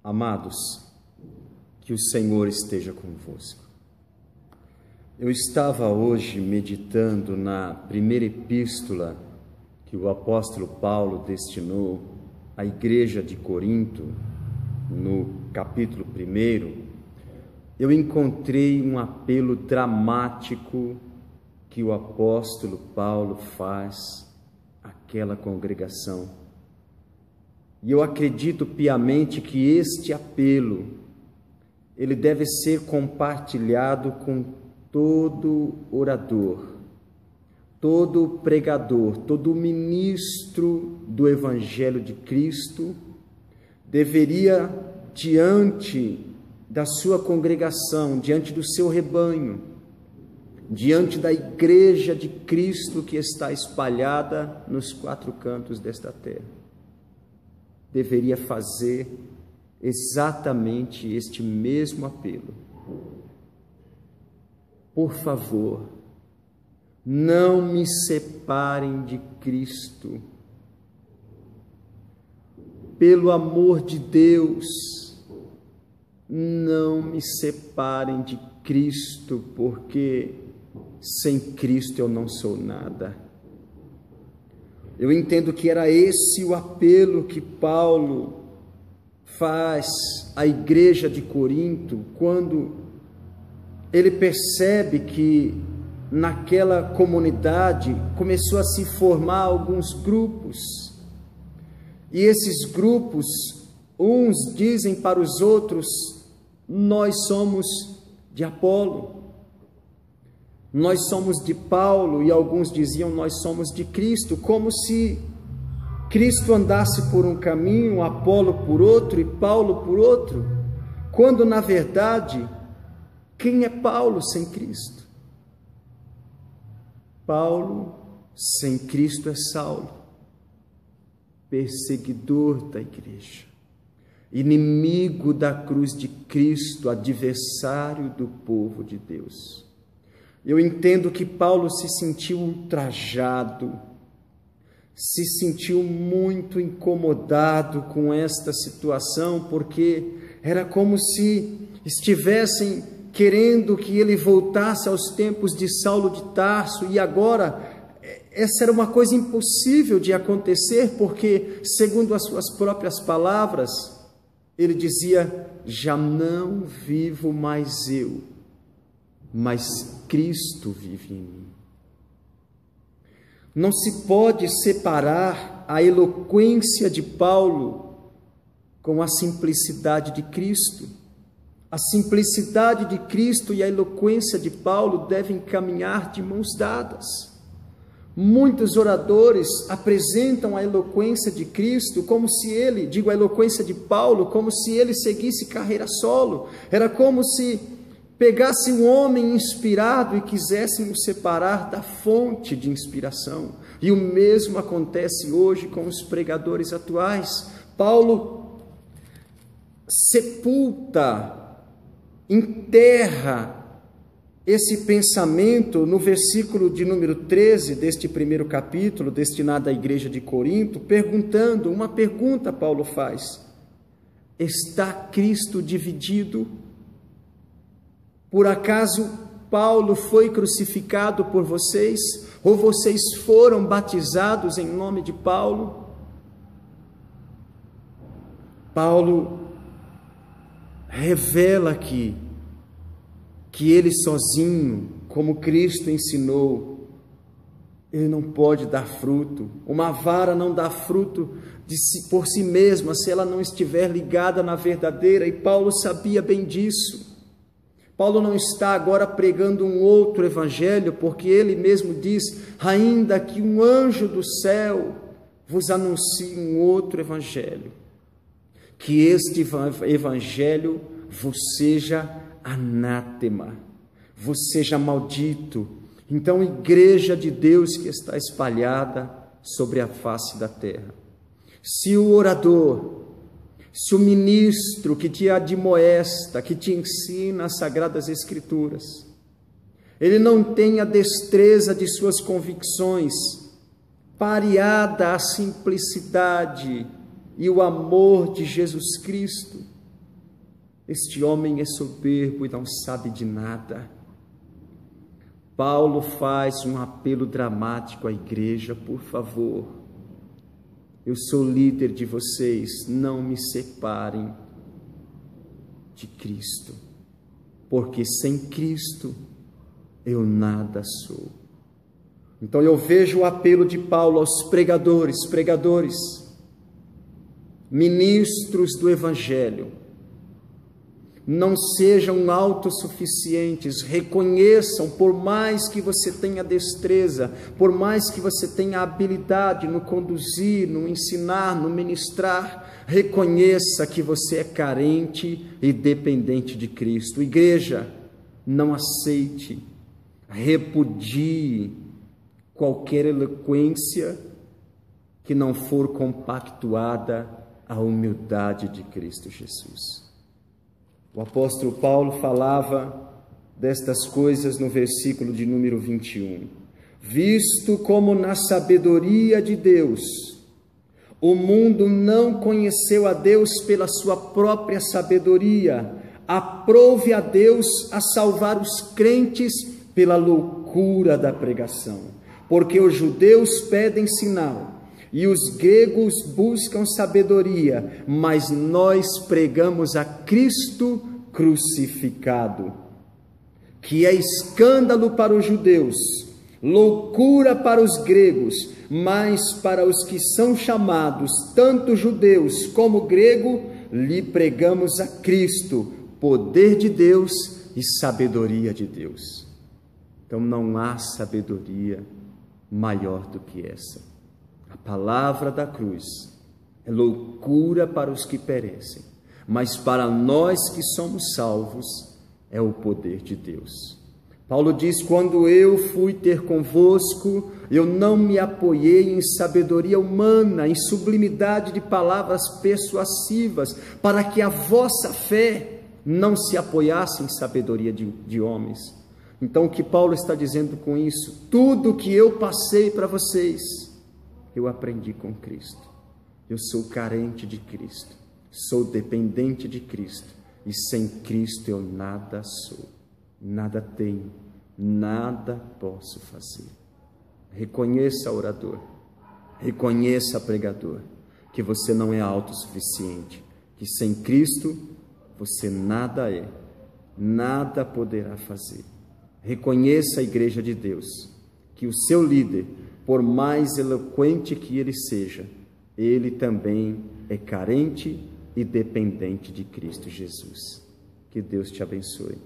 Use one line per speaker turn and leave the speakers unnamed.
Amados, que o Senhor esteja convosco. Eu estava hoje meditando na primeira epístola que o apóstolo Paulo destinou à igreja de Corinto, no capítulo 1. Eu encontrei um apelo dramático que o apóstolo Paulo faz àquela congregação. E eu acredito piamente que este apelo, ele deve ser compartilhado com todo orador, todo pregador, todo ministro do Evangelho de Cristo, deveria, diante da sua congregação, diante do seu rebanho, diante da igreja de Cristo que está espalhada nos 4 cantos desta terra, deveria fazer exatamente este mesmo apelo. Por favor, não me separem de Cristo. Pelo amor de Deus, não me separem de Cristo, porque sem Cristo eu não sou nada. Eu entendo que era esse o apelo que Paulo faz à igreja de Corinto, quando ele percebe que naquela comunidade começou a se formar alguns grupos, e esses grupos, uns dizem para os outros: nós somos de Apolo, nós somos de Paulo, e alguns diziam: nós somos de Cristo, como se Cristo andasse por um caminho, Apolo por outro e Paulo por outro, quando na verdade, quem é Paulo sem Cristo? Paulo sem Cristo é Saulo, perseguidor da igreja, inimigo da cruz de Cristo, adversário do povo de Deus. Eu entendo que Paulo se sentiu ultrajado, se sentiu muito incomodado com esta situação, porque era como se estivessem querendo que ele voltasse aos tempos de Saulo de Tarso, e agora essa era uma coisa impossível de acontecer, porque, segundo as suas próprias palavras, ele dizia: já não vivo mais eu, mas Cristo vive em mim. Não se pode separar a eloquência de Paulo com a simplicidade de Cristo. A simplicidade de Cristo e a eloquência de Paulo devem caminhar de mãos dadas. Muitos oradores apresentam a eloquência de Cristo como se ele, a eloquência de Paulo, como se ele seguisse carreira solo. Era como se pegasse um homem inspirado e quisessem o separar da fonte de inspiração. E o mesmo acontece hoje com os pregadores atuais. Paulo sepulta, enterra esse pensamento no versículo de número 13 deste primeiro capítulo, destinado à igreja de Corinto, perguntando, uma pergunta Paulo faz: está Cristo dividido? Por acaso Paulo foi crucificado por vocês? Ou vocês foram batizados em nome de Paulo? Paulo revela aqui que ele sozinho, como Cristo ensinou, ele não pode dar fruto. Uma vara não dá fruto por si mesma se ela não estiver ligada na verdadeira, e Paulo sabia bem disso. Paulo não está agora pregando um outro evangelho, porque ele mesmo diz: ainda que um anjo do céu vos anuncie um outro evangelho, que este evangelho vos seja anátema, vos seja maldito. Então, igreja de Deus que está espalhada sobre a face da terra, se o orador, se o ministro que te admoesta, que te ensina as Sagradas Escrituras, ele não tem a destreza de suas convicções, pareada à simplicidade e o amor de Jesus Cristo, Este homem é soberbo e não sabe de nada. Paulo faz um apelo dramático à igreja: por favor, eu sou líder de vocês, não me separem de Cristo, porque sem Cristo eu nada sou. Então eu vejo o apelo de Paulo aos pregadores, ministros do Evangelho: não sejam autossuficientes, reconheçam, por mais que você tenha destreza, por mais que você tenha habilidade no conduzir, no ensinar, no ministrar, reconheça que você é carente e dependente de Cristo. Igreja, não aceite, repudie qualquer eloquência que não for compactuada à humildade de Cristo Jesus. O apóstolo Paulo falava destas coisas no versículo de número 21. Visto como na sabedoria de Deus, o mundo não conheceu a Deus pela sua própria sabedoria, aprove a Deus a salvar os crentes pela loucura da pregação. Porque os judeus pedem sinal e os gregos buscam sabedoria, mas nós pregamos a Cristo crucificado, que é escândalo para os judeus, loucura para os gregos, mas para os que são chamados, tanto judeus como grego, lhe pregamos a Cristo, poder de Deus e sabedoria de Deus. Então não há sabedoria maior do que essa. A palavra da cruz é loucura para os que perecem, mas para nós que somos salvos é o poder de Deus. Paulo diz: quando eu fui ter convosco, eu não me apoiei em sabedoria humana, em sublimidade de palavras persuasivas, para que a vossa fé não se apoiasse em sabedoria de homens. Então o que Paulo está dizendo com isso? Tudo que eu passei para vocês, eu aprendi com Cristo. Eu sou carente de Cristo, sou dependente de Cristo, e sem Cristo eu nada sou, nada tenho, nada posso fazer. Reconheça, orador, reconheça, pregador, que você não é autossuficiente, que sem Cristo você nada é, nada poderá fazer. Reconheça, a igreja de Deus, que o seu líder, por mais eloquente que ele seja, ele também é carente e dependente de Cristo Jesus. Que Deus te abençoe.